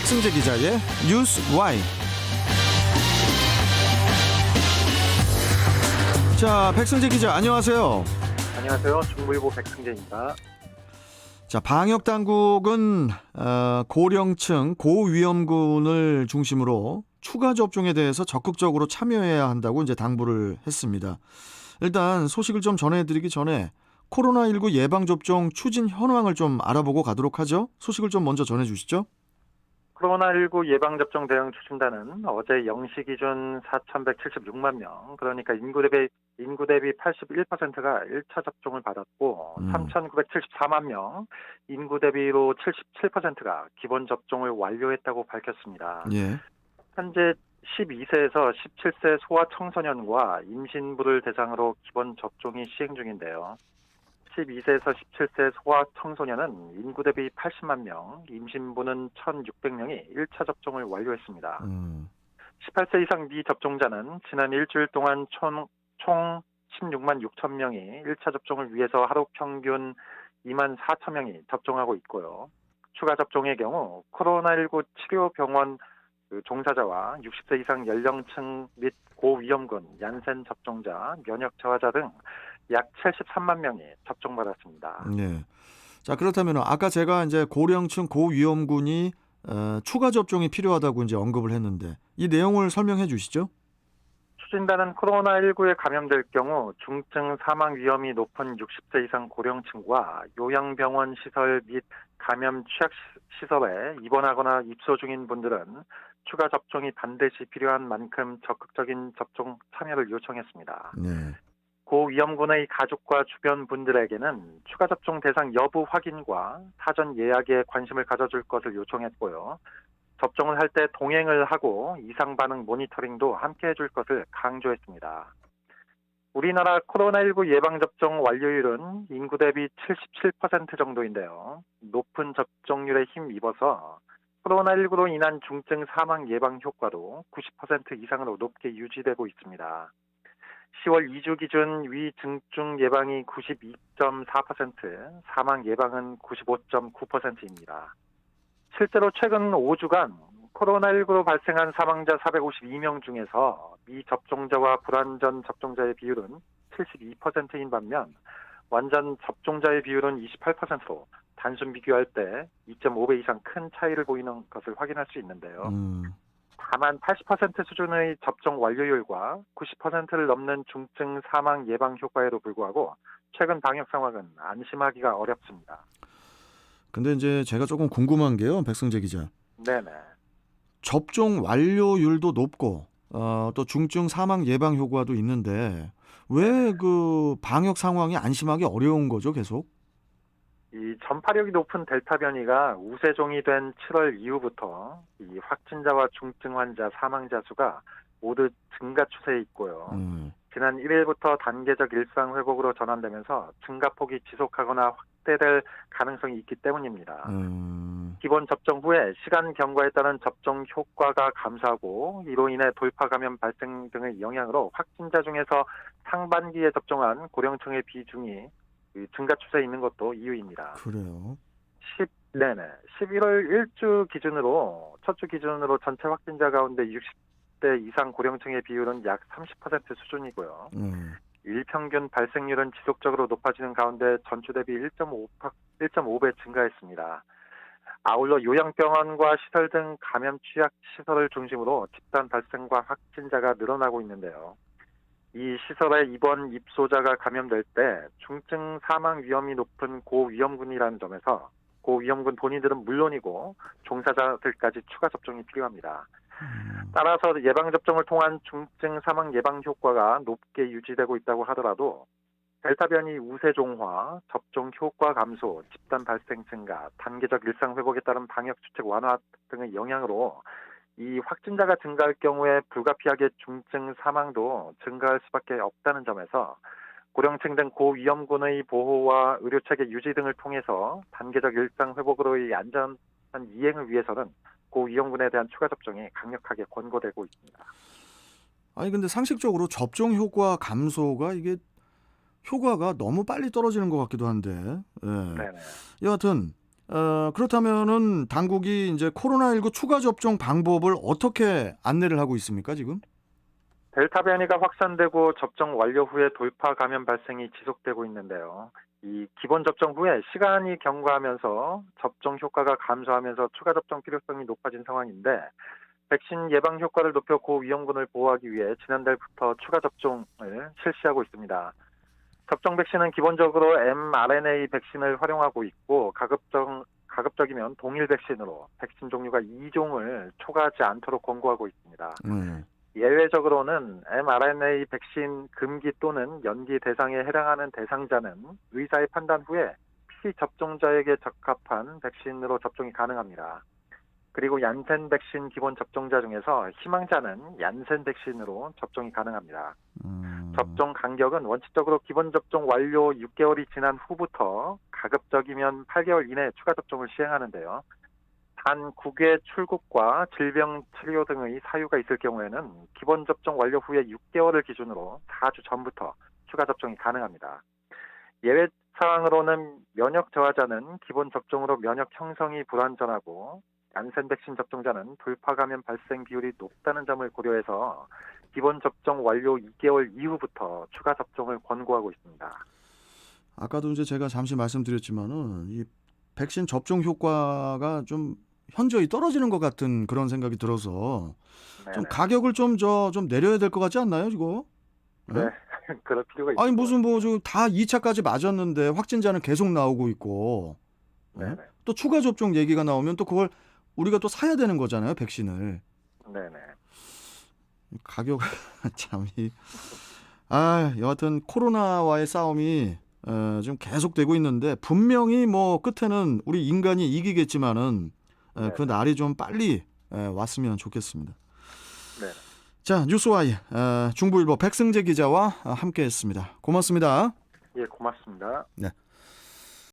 백승재 기자의 뉴스 와이. 자, 백승재 기자 안녕하세요. 안녕하세요. 중부일보 백승재입니다. 자, 방역 당국은 고령층 고위험군을 중심으로 추가 접종에 대해서 적극적으로 참여해야 한다고 이제 당부를 했습니다. 일단 소식을 좀 전해드리기 전에 코로나19 예방접종 추진 현황을 좀 알아보고 가도록 하죠. 소식을 좀 먼저 전해주시죠. 코로나19 예방접종 대응 추진단은 어제 0시 기준 4,176만 명, 그러니까 인구 대비 81%가 1차 접종을 받았고 3,974만 명, 인구 대비로 77%가 기본 접종을 완료했다고 밝혔습니다. 예. 현재 12세에서 17세 소아청소년과 임신부를 대상으로 기본 접종이 시행 중인데요. 12세에서 17세 소아청소년은 인구 대비 80만 명, 임신부는 1,600명이 1차 접종을 완료했습니다. 18세 이상 미접종자는 지난 일주일 동안 총 16만 6천 명이 1차 접종을 위해서 하루 평균 2만 4천 명이 접종하고 있고요. 추가 접종의 경우 코로나19 치료병원 종사자와 60세 이상 연령층 및 고위험군, 얀센 접종자, 면역 저하자 등 약 73만 명이 접종받았습니다. 네. 자, 그렇다면 아까 제가 이제 고령층 고위험군이 추가 접종이 필요하다고 이제 언급을 했는데 이 내용을 설명해 주시죠. 추진단은 코로나19에 감염될 경우 중증 사망 위험이 높은 60세 이상 고령층과 요양병원 시설 및 감염 취약 시설에 입원하거나 입소 중인 분들은 추가 접종이 반드시 필요한 만큼 적극적인 접종 참여를 요청했습니다. 네. 고위험군의 가족과 주변 분들에게는 추가 접종 대상 여부 확인과 사전 예약에 관심을 가져줄 것을 요청했고요. 접종을 할 때 동행을 하고 이상 반응 모니터링도 함께 해줄 것을 강조했습니다. 우리나라 코로나19 예방접종 완료율은 인구 대비 77% 정도인데요. 높은 접종률에 힘입어서 코로나19로 인한 중증 사망 예방 효과도 90% 이상으로 높게 유지되고 있습니다. 10월 2주 기준 위중증 예방이 92.4%, 사망 예방은 95.9%입니다. 실제로 최근 5주간 코로나19로 발생한 사망자 452명 중에서 미접종자와 불완전 접종자의 비율은 72%인 반면 완전 접종자의 비율은 28%로 단순 비교할 때 2.5배 이상 큰 차이를 보이는 것을 확인할 수 있는데요. 다만 80% 수준의 접종 완료율과 90%를 넘는 중증 사망 예방 효과에도 불구하고 최근 방역 상황은 안심하기가 어렵습니다. 근데 이제 제가 조금 궁금한 게요, 백승재 기자. 네네. 접종 완료율도 높고 또 중증 사망 예방 효과도 있는데 왜 그 방역 상황이 안심하기 어려운 거죠, 계속? 이 전파력이 높은 델타 변이가 우세종이 된 7월 이후부터 이 확진자와 중증 환자, 사망자 수가 모두 증가 추세에 있고요. 지난 1일부터 단계적 일상 회복으로 전환되면서 증가폭이 지속하거나 확대될 가능성이 있기 때문입니다. 기본 접종 후에 시간 경과에 따른 접종 효과가 감소하고 이로 인해 돌파 감염 발생 등의 영향으로 확진자 중에서 상반기에 접종한 고령층의 비중이 증가 추세에 있는 것도 이유입니다. 그래요. 11월 1주 기준으로, 첫 주 기준으로 전체 확진자 가운데 60대 이상 고령층의 비율은 약 30% 수준이고요. 일평균 발생률은 지속적으로 높아지는 가운데 전주 대비 1.5배 증가했습니다. 아울러 요양병원과 시설 등 감염 취약 시설을 중심으로 집단 발생과 확진자가 늘어나고 있는데요. 이 시설에 입원 입소자가 감염될 때 중증 사망 위험이 높은 고위험군이라는 점에서 고위험군 본인들은 물론이고 종사자들까지 추가 접종이 필요합니다. 따라서 예방접종을 통한 중증 사망 예방 효과가 높게 유지되고 있다고 하더라도 델타 변이 우세종화, 접종 효과 감소, 집단 발생 증가, 단계적 일상 회복에 따른 방역 수칙 완화 등의 영향으로 이 확진자가 증가할 경우에 불가피하게 중증 사망도 증가할 수밖에 없다는 점에서 고령층 등 고위험군의 보호와 의료체계 유지 등을 통해서 단계적 일상 회복으로의 안전한 이행을 위해서는 고위험군에 대한 추가 접종이 강력하게 권고되고 있습니다. 아니 근데 상식적으로 접종 효과 감소가 이게 효과가 너무 빨리 떨어지는 것 같기도 한데. 예. 네네. 여하튼 그렇다면은 당국이 이제 코로나19 추가 접종 방법을 어떻게 안내를 하고 있습니까, 지금? 델타 변이가 확산되고 접종 완료 후에 돌파 감염 발생이 지속되고 있는데요. 이 기본 접종 후에 시간이 경과하면서 접종 효과가 감소하면서 추가 접종 필요성이 높아진 상황인데 백신 예방 효과를 높여 고위험군을 보호하기 위해 지난달부터 추가 접종을 실시하고 있습니다. 접종 백신은 기본적으로 mRNA 백신을 활용하고 있고 가급적이면 동일 백신으로 백신 종류가 2종을 초과하지 않도록 권고하고 있습니다. 네. 예외적으로는 mRNA 백신 금기 또는 연기 대상에 해당하는 대상자는 의사의 판단 후에 피접종자에게 적합한 백신으로 접종이 가능합니다. 그리고 얀센 백신 기본 접종자 중에서 희망자는 얀센 백신으로 접종이 가능합니다. 접종 간격은 원칙적으로 기본 접종 완료 6개월이 지난 후부터 가급적이면 8개월 이내 추가 접종을 시행하는데요. 단 국외 출국과 질병 치료 등의 사유가 있을 경우에는 기본 접종 완료 후에 6개월을 기준으로 4주 전부터 추가 접종이 가능합니다. 예외 사항으로는 면역 저하자는 기본 접종으로 면역 형성이 불완전하고 얀센 백신 접종자는 돌파 감염 발생 비율이 높다는 점을 고려해서 기본 접종 완료 2개월 이후부터 추가 접종을 권고하고 있습니다. 아까도 이제 제가 잠시 말씀드렸지만은 이 백신 접종 효과가 좀 현저히 떨어지는 것 같은 그런 생각이 들어서 좀 네네. 가격을 좀 내려야 될 것 같지 않나요, 이거? 네, 그럴 필요가 있습니다. 아니 무슨 뭐 다 2차까지 맞았는데 확진자는 계속 나오고 있고, 네네. 또 추가 접종 얘기가 나오면 또 그걸 우리가 또 사야 되는 거잖아요, 백신을. 네네. 가격 참이 여하튼 코로나와의 싸움이 지금 계속되고 있는데 분명히 뭐 끝에는 우리 인간이 이기겠지만은 그 날이 좀 빨리 왔으면 좋겠습니다. 네. 자, 뉴스와이 중부일보 백승재 기자와 함께했습니다. 고맙습니다. 예, 고맙습니다. 네.